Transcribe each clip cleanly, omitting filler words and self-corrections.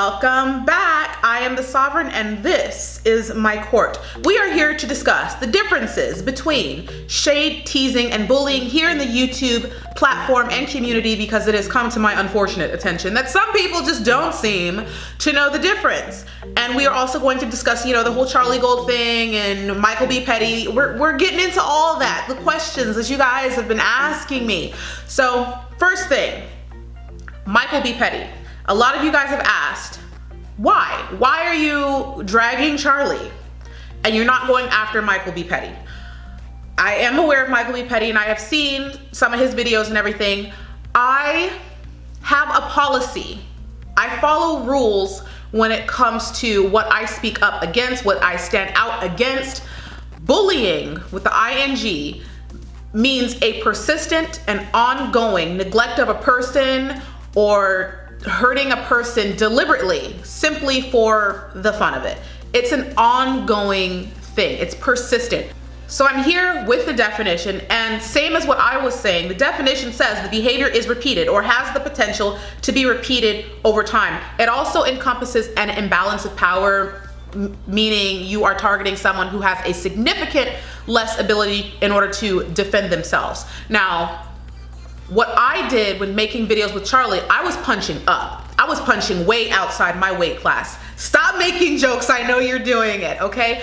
Welcome back. I am the Sovereign and this is my court. We are here to discuss the differences between shade, teasing, and bullying here in the YouTube platform and community, because it has come to my unfortunate attention that some people just don't seem to know the difference. And we are also going to discuss, the whole Charlie Gold thing and Michael B. Petty. We're getting into all that, the questions that you guys have been asking me. So first thing, Michael B. Petty. A lot of you guys have asked, why? Why are you dragging Charlie and you're not going after Michael B. Petty? I am aware of Michael B. Petty and I have seen some of his videos and everything. I have a policy. I follow rules when it comes to what I speak up against, what I stand out against. Bullying with the ing means a persistent and ongoing neglect of a person or hurting a person deliberately, simply for the fun of it. It's an ongoing thing. It's persistent. So I'm here with the definition, and same as what I was saying, the definition says the behavior is repeated or has the potential to be repeated over time. It also encompasses an imbalance of power, meaning you are targeting someone who has a significant less ability in order to defend themselves. Now, what I did when making videos with Charlie, I was punching up. I was punching way outside my weight class. Stop making jokes, I know you're doing it, okay?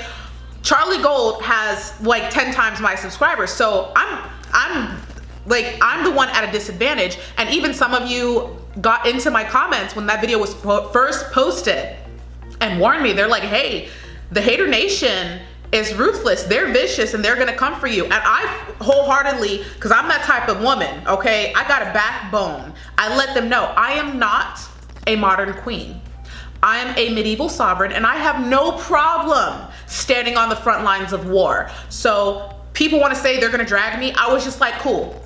Charlie Gold has like 10 times my subscribers, so I'm the one at a disadvantage. And even some of you got into my comments when that video was first posted and warned me. They're like, hey, the Haydur Nation is ruthless, they're vicious, and they're gonna come for you. And I wholeheartedly, because I'm that type of woman, okay, I got a backbone. I let them know I am not a modern queen. I am a medieval sovereign, and I have no problem standing on the front lines of war. So people want to say they're gonna drag me. I was just like, cool.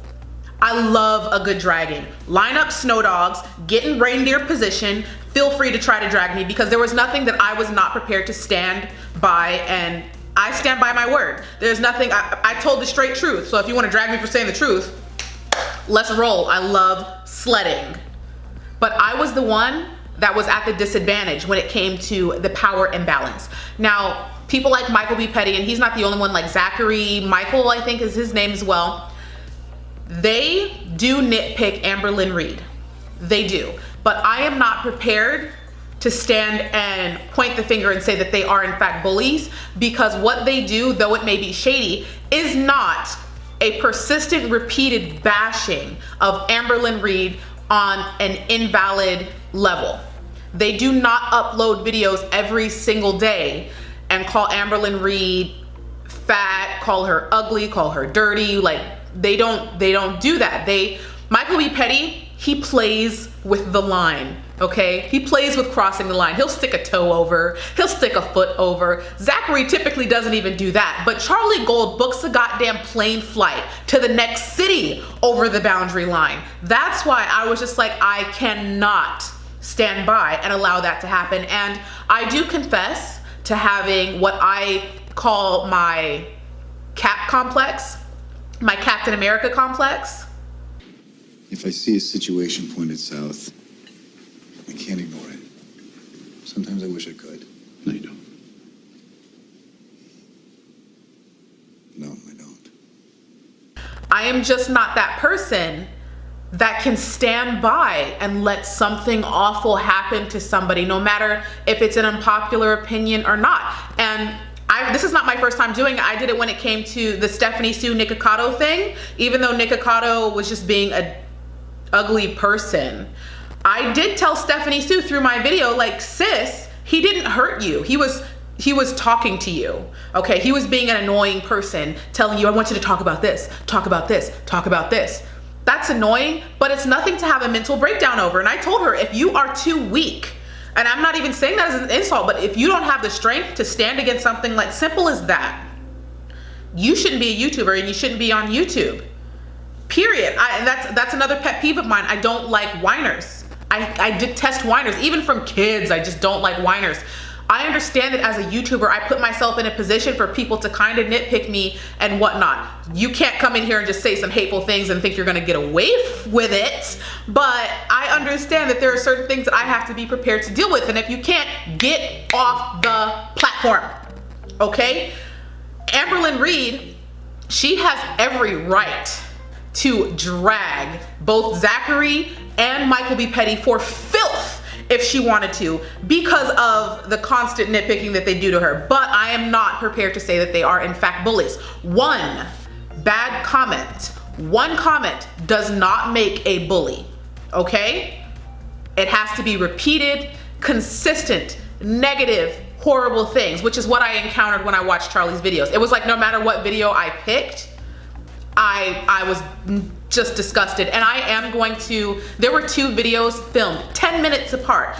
I love a good dragging. Line up snow dogs, get in reindeer position, feel free to try to drag me, because there was nothing that I was not prepared to stand by, and I stand by my word. There's nothing, I told the straight truth. So if you want to drag me for saying the truth, let's roll. I love sledding. But I was the one that was at the disadvantage when it came to the power imbalance. Now, people like Michael B. Petty, and he's not the only one, like Zachary Michael, I think is his name as well. They do nitpick Amberlynn Reed. They do. But I am not prepared to stand and point the finger and say that they are in fact bullies, because what they do, though it may be shady, is not a persistent, repeated bashing of Amberlynn Reed on an invalid level. They do not upload videos every single day and call Amberlynn Reed fat, call her ugly, call her dirty. Like, they don't do that. Michael B. Petty, he plays with the line, okay? He plays with crossing the line. He'll stick a toe over, he'll stick a foot over. Zachary typically doesn't even do that, but Charlie Gold books a goddamn plane flight to the next city over the boundary line. That's why I was just like, I cannot stand by and allow that to happen. And I do confess to having what I call my Cap complex, my Captain America complex. If I see a situation pointed south, I can't ignore it. Sometimes I wish I could. No, you don't. No, I don't. I am just not that person that can stand by and let something awful happen to somebody, no matter if it's an unpopular opinion or not. And this is not my first time doing it. I did it when it came to the Stephanie Sue Nikocado thing. Even though Nikocado was just being a ugly person, I did tell Stephanie Sue through my video, like, sis, he didn't hurt you. He was talking to you, okay? He was being an annoying person, telling you, I want you to talk about this, talk about this, talk about this. That's annoying, but it's nothing to have a mental breakdown over. And I told her, if you are too weak, and I'm not even saying that as an insult, but if you don't have the strength to stand against something like simple as that, you shouldn't be a YouTuber and you shouldn't be on YouTube. Period. And that's another pet peeve of mine. I don't like whiners. I detest whiners, even from kids. I just don't like whiners. I understand that as a YouTuber, I put myself in a position for people to kind of nitpick me and whatnot. You can't come in here and just say some hateful things and think you're gonna get away with it, but I understand that there are certain things that I have to be prepared to deal with, and if you can't, get off the platform, okay? Amberlynn Reed, she has every right to drag both Zachary and Michael B. Petty for filth if she wanted to, because of the constant nitpicking that they do to her. But I am not prepared to say that they are in fact bullies. One bad comment, one comment does not make a bully, okay? It has to be repeated, consistent, negative, horrible things, which is what I encountered when I watched Charlie's videos. It was like no matter what video I picked, I was just disgusted. And I am going to, there were 2 videos filmed 10 minutes apart.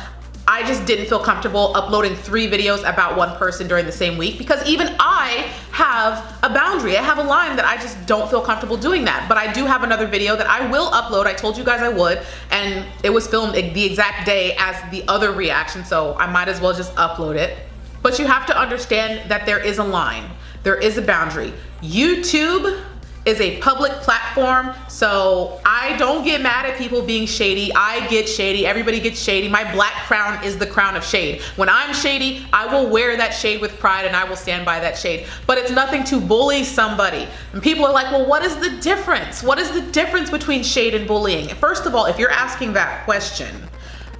I just didn't feel comfortable uploading 3 videos about one person during the same week, because even I have a boundary. I have a line that I just don't feel comfortable doing that. But I do have another video that I will upload. I told you guys I would, and it was filmed the exact day as the other reaction, so I might as well just upload it. But you have to understand that there is a line. There is a boundary. YouTube is a public platform, so I don't get mad at people being shady. I get shady. Everybody gets shady. My black crown is the crown of shade. When I'm shady, I will wear that shade with pride, and I will stand by that shade. But it's nothing to bully somebody. And people are like, well, what is the difference? What is the difference between shade and bullying? First of all, if you're asking that question,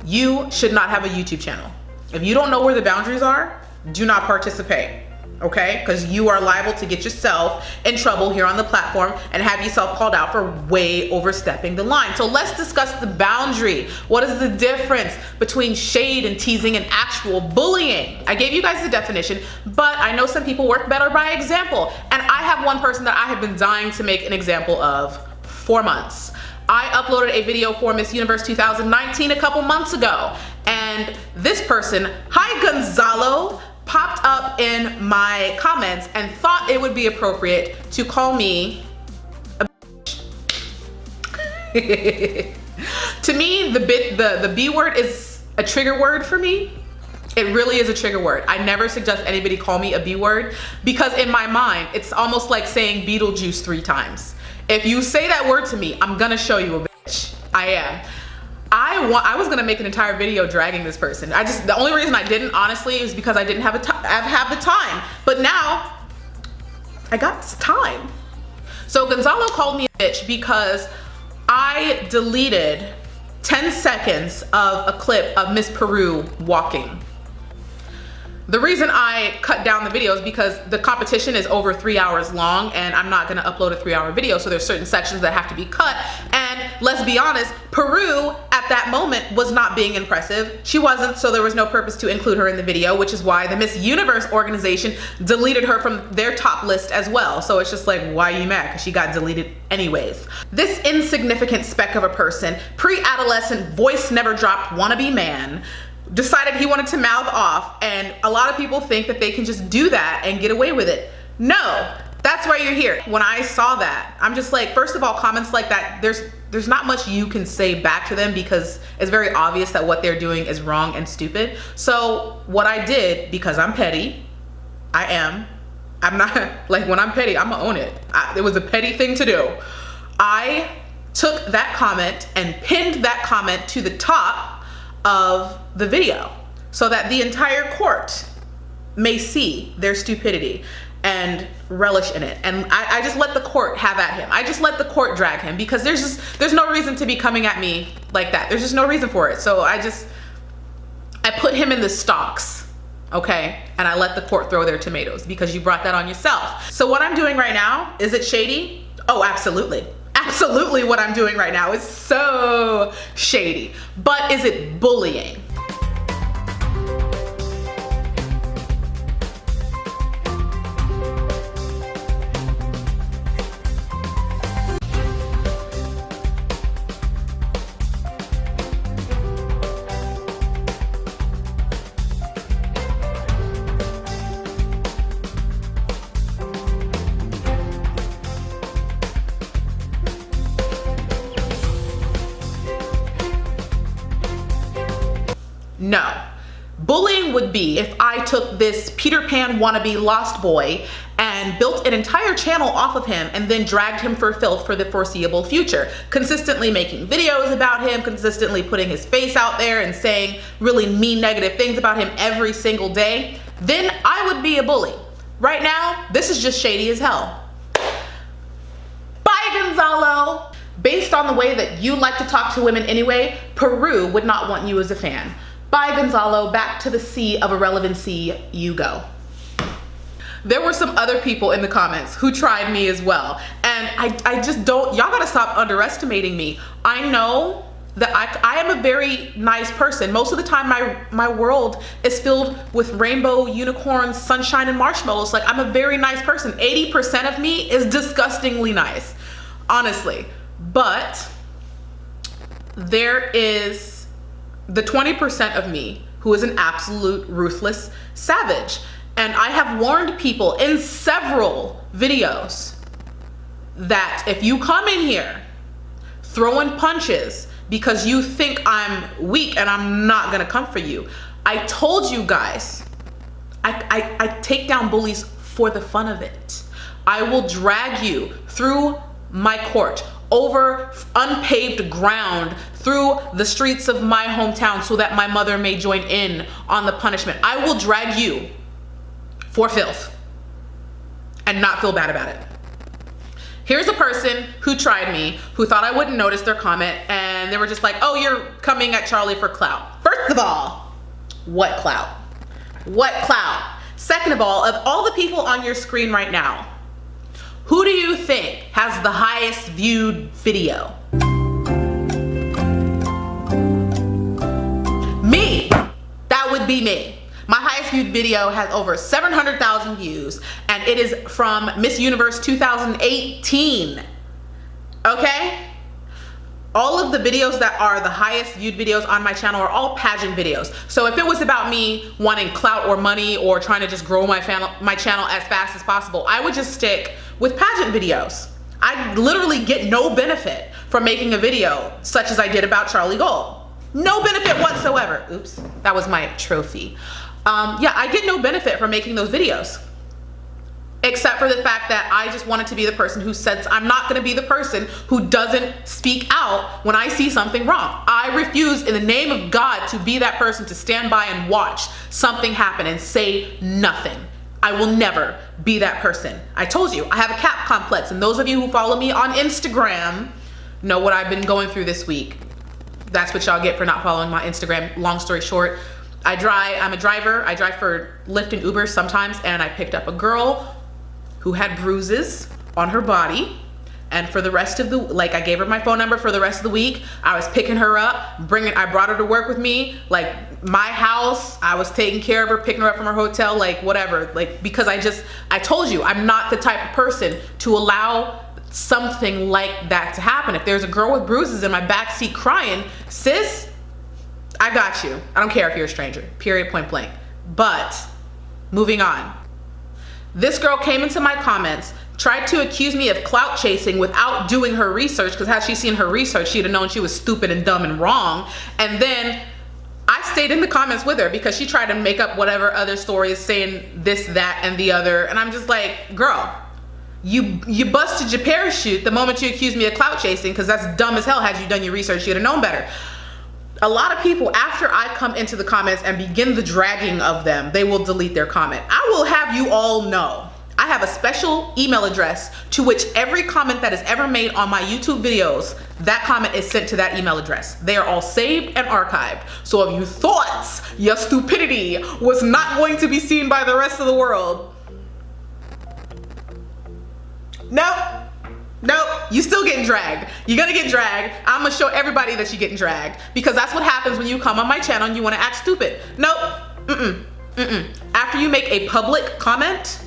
you should not have a YouTube channel. If you don't know where the boundaries are, do not participate. Okay, because you are liable to get yourself in trouble here on the platform and have yourself called out for way overstepping the line. So let's discuss the boundary. What is the difference between shade and teasing and actual bullying? I gave you guys the definition, but I know some people work better by example. And I have one person that I have been dying to make an example of for months. I uploaded a video for Miss Universe 2019 a couple months ago, and this person, hi Gonzalo, popped up in my comments and thought it would be appropriate to call me a bitch. To me, the B word is a trigger word for me. It really is a trigger word. I never suggest anybody call me a B word, because in my mind, it's almost like saying Beetlejuice 3 times. If you say that word to me, I'm gonna show you a bitch. I am. I was gonna make an entire video dragging this person. The only reason I didn't, honestly, is because I didn't have the time. But now I got time. So Gonzalo called me a bitch because I deleted 10 seconds of a clip of Miss Peru walking. The reason I cut down the video is because the competition is over 3 hours long, and I'm not gonna upload a 3-hour video, so there's certain sections that have to be cut. And let's be honest, Peru at that moment was not being impressive. She wasn't, so there was no purpose to include her in the video, which is why the Miss Universe organization deleted her from their top list as well. So it's just like, why are you mad? Because she got deleted anyways. This insignificant speck of a person, pre-adolescent, voice never dropped wannabe man, decided he wanted to mouth off, and a lot of people think that they can just do that and get away with it. No, that's why you're here. When I saw that, I'm just like, first of all, comments like that, there's not much you can say back to them, because it's very obvious that what they're doing is wrong and stupid. So what I did, because I'm petty, I'm not, like, when I'm petty, I'm gonna own it. It was a petty thing to do. I took that comment and pinned that comment to the top of the video so that the entire court may see their stupidity and relish in it. And I just let the court have at him. I just let the court drag him, because there's no reason to be coming at me like that. There's just no reason for it. So I put him in the stocks, okay? And I let the court throw their tomatoes, because you brought that on yourself. So what I'm doing right now, is it shady? Oh, absolutely. Absolutely, what I'm doing right now is so shady. But is it bullying? No. Bullying would be if I took this Peter Pan wannabe lost boy and built an entire channel off of him and then dragged him for filth for the foreseeable future, consistently making videos about him, consistently putting his face out there and saying really mean, negative things about him every single day, then I would be a bully. Right now, this is just shady as hell. Bye, Gonzalo. Based on the way that you like to talk to women anyway, Peru would not want you as a fan. Bye, Gonzalo. Back to the sea of irrelevancy you go. There were some other people in the comments who tried me as well. And I just don't, y'all gotta stop underestimating me. I know that I am a very nice person. Most of the time my world is filled with rainbow, unicorns, sunshine, and marshmallows. Like, I'm a very nice person. 80% of me is disgustingly nice, honestly. But there is the 20% of me who is an absolute ruthless savage. And I have warned people in several videos that if you come in here throwing punches because you think I'm weak and I'm not gonna come for you, I told you guys, I take down bullies for the fun of it. I will drag you through my court, over unpaved ground, through the streets of my hometown so that my mother may join in on the punishment. I will drag you for filth and not feel bad about it. Here's a person who tried me, who thought I wouldn't notice their comment, and they were just like, oh, you're coming at Charlie for clout. First of all, what clout? What clout? Second of all the people on your screen right now, who do you think has the highest viewed video? Me. That would be me. My highest viewed video has over 700,000 views, and it is from Miss Universe 2018. Okay? All of the videos that are the highest viewed videos on my channel are all pageant videos. So if it was about me wanting clout or money or trying to just grow my channel as fast as possible, I would just stick with pageant videos. I literally get no benefit from making a video such as I did about Charlie Gold. No benefit whatsoever. Oops, that was my trophy. Yeah, I get no benefit from making those videos, except for the fact that I just wanted to be the person who says I'm not going to be the person who doesn't speak out when I see something wrong. I refuse in the name of God to be that person to stand by and watch something happen and say nothing. I will never be that person. I told you, I have a cap complex, and those of you who follow me on Instagram know what I've been going through this week. That's what y'all get for not following my Instagram. Long story short, I'm a driver. I drive for Lyft and Uber sometimes, and I picked up a girl who had bruises on her body, and for the rest of the, I gave her my phone number for the rest of the week. I was picking her up, I brought her to work with me, my house, I was taking care of her, picking her up from her hotel, whatever, because I told you, I'm not the type of person to allow something like that to happen. If there's a girl with bruises in my backseat crying, sis, I got you. I don't care if you're a stranger, period, point blank. But moving on. This girl came into my comments, tried to accuse me of clout chasing without doing her research, because had she seen her research, she'd have known she was stupid and dumb and wrong. And then I stayed in the comments with her because she tried to make up whatever other stories saying this, that, and the other. And I'm just like, girl, you busted your parachute the moment you accused me of clout chasing, because that's dumb as hell. Had you done your research, you'd have known better. A lot of people, after I come into the comments and begin the dragging of them, they will delete their comment. I will have you all know, I have a special email address to which every comment that is ever made on my YouTube videos, that comment is sent to that email address. They are all saved and archived. So if you thought your stupidity was not going to be seen by the rest of the world, nope. Nope, you still getting dragged. You're gonna get dragged. I'm gonna show everybody that you're getting dragged, because that's what happens when you come on my channel and you wanna act stupid. Nope, After you make a public comment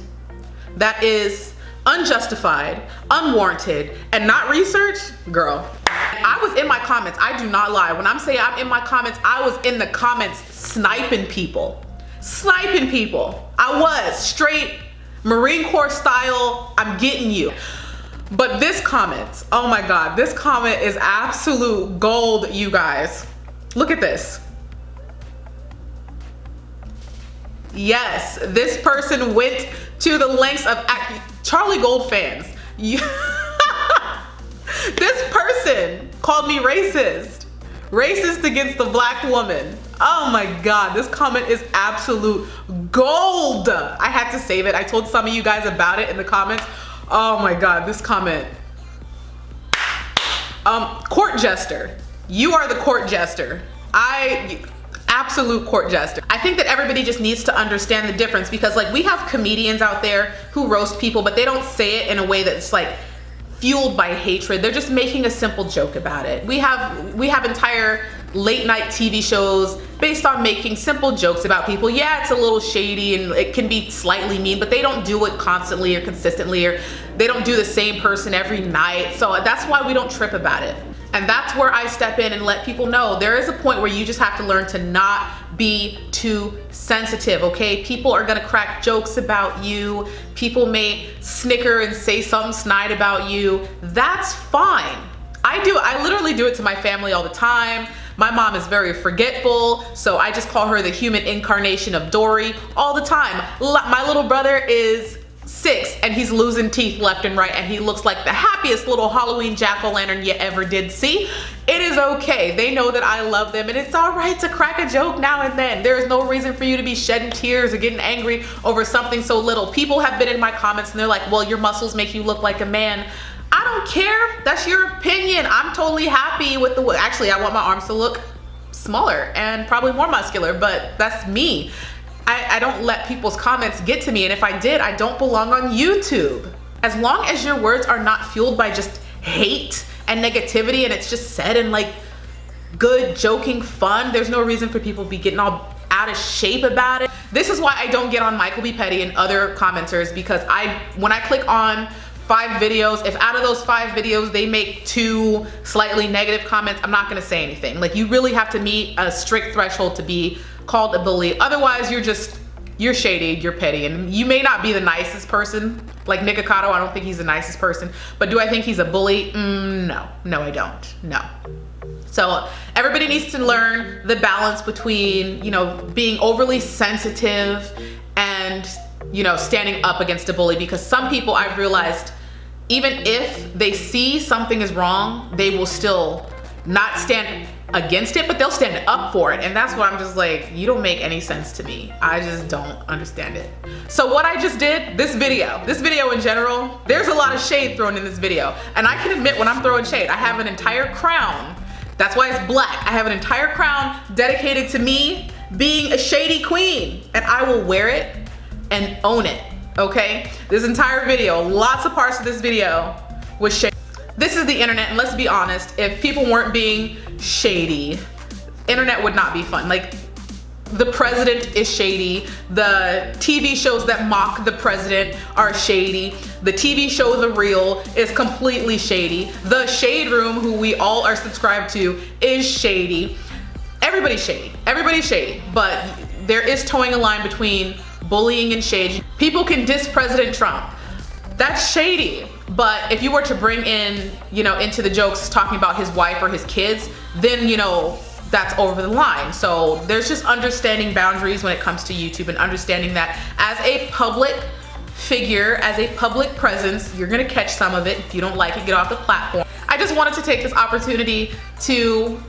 that is unjustified, unwarranted, and not researched, girl, I was in my comments, I do not lie. When I'm saying I'm in my comments, I was in the comments sniping people. Sniping people. I was straight Marine Corps style, I'm getting you. But this comment, oh my God, this comment is absolute gold, you guys. Look at this. Yes, this person went to the lengths of Charlie Gold fans. This person called me racist. Racist against the black woman. Oh my God, this comment is absolute gold. I had to save it. I told some of you guys about it in the comments. Oh my God, this comment. Court jester. You are the court jester. Absolute court jester. I think that everybody just needs to understand the difference, because like we have comedians out there who roast people, but they don't say it in a way that's like fueled by hatred. They're just making a simple joke about it. We have entire late night TV shows based on making simple jokes about people. Yeah, it's a little shady and it can be slightly mean, but they don't do it constantly or consistently, or they don't do the same person every night. So that's why we don't trip about it. And that's where I step in and let people know there is a point where you just have to learn to not be too sensitive, okay? People are gonna crack jokes about you. People may snicker and say something snide about you. That's fine. I literally do it to my family all the time. My mom is very forgetful, so I just call her the human incarnation of Dory all the time. My little brother is 6 and he's losing teeth left and right, and he looks like the happiest little Halloween jack-o'-lantern you ever did see. It is okay. They know that I love them, and it's all right to crack a joke now and then. There is no reason for you to be shedding tears or getting angry over something so little. People have been in my comments and they're like, well, your muscles make you look like a man. I don't care. That's your opinion. I'm totally happy with actually, I want my arms to look smaller and probably more muscular, but that's me. I don't let people's comments get to me, and if I did, I don't belong on YouTube. As long as your words are not fueled by just hate and negativity, and it's just said in like good joking fun, there's no reason for people to be getting all out of shape about it. This is why I don't get on Michael B. Petty and other commenters, because when I click on 5 videos, if out of those 5 videos they make 2 slightly negative comments, I'm not gonna say anything. Like, you really have to meet a strict threshold to be called a bully. Otherwise, you're shady, you're petty, and you may not be the nicest person. Like Nick Ocado, I don't think he's the nicest person, but do I think he's a bully? No, I don't, no. So everybody needs to learn the balance between, you know, being overly sensitive and, you know, standing up against a bully, because some people, I've realized, even if they see something is wrong, they will still not stand against it, but they'll stand up for it. And that's why I'm just like, you don't make any sense to me. I just don't understand it. So what I just did, this video in general, there's a lot of shade thrown in this video. And I can admit when I'm throwing shade, I have an entire crown. That's why it's black. I have an entire crown dedicated to me being a shady queen, and I will wear it and own it, okay? This entire video, lots of parts of this video was shady. This is the internet, and let's be honest, if people weren't being shady, internet would not be fun. Like, the president is shady, the TV shows that mock the president are shady, the TV show The Real is completely shady, the Shade Room, who we all are subscribed to, is shady. Everybody's shady, but there is towing a line between bullying and shade. People can diss President Trump. That's shady. But if you were to bring in, you know, into the jokes talking about his wife or his kids, then, you know, that's over the line. So there's just understanding boundaries when it comes to YouTube, and understanding that as a public figure, as a public presence, you're gonna catch some of it. If you don't like it, get off the platform. I just wanted to take this opportunity to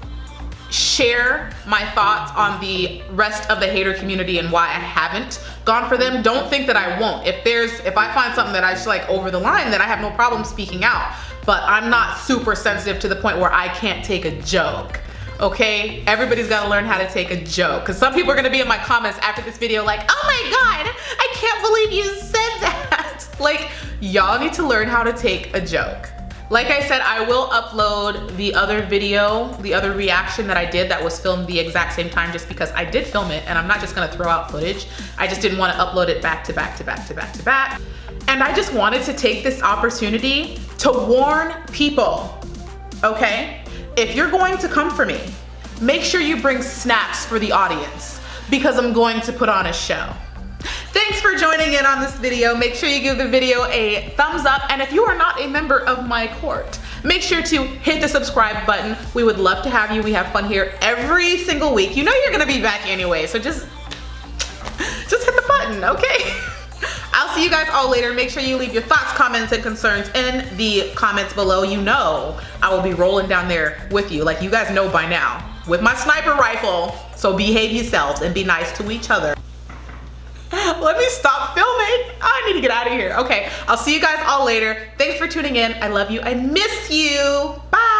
share my thoughts on the rest of the hater community and why I haven't gone for them. Don't think that I won't. If I find something that I just like over the line, then I have no problem speaking out. But I'm not super sensitive to the point where I can't take a joke. Okay, everybody's got to learn how to take a joke, because some people are going to be in my comments after this video like, oh my god, I can't believe you said that. Like, y'all need to learn how to take a joke. Like I said, I will upload the other video, the other reaction that I did that was filmed the exact same time, just because I did film it and I'm not just gonna throw out footage. I just didn't want to upload it back to back to back to back to back. And I just wanted to take this opportunity to warn people, okay? If you're going to come for me, make sure you bring snacks for the audience, because I'm going to put on a show. Thanks for joining in on this video. Make sure you give the video a thumbs up, and if you are not a member of my court, make sure to hit the subscribe button. We would love to have you. We have fun here every single week. You know you're gonna be back anyway, so just hit the button, okay? I'll see you guys all later. Make sure you leave your thoughts, comments, and concerns in the comments below. You know I will be rolling down there with you, like you guys know by now, with my sniper rifle. So behave yourselves and be nice to each other. Let me stop filming. I need to get out of here. Okay, I'll see you guys all later. Thanks for tuning in. I love you. I miss you. Bye.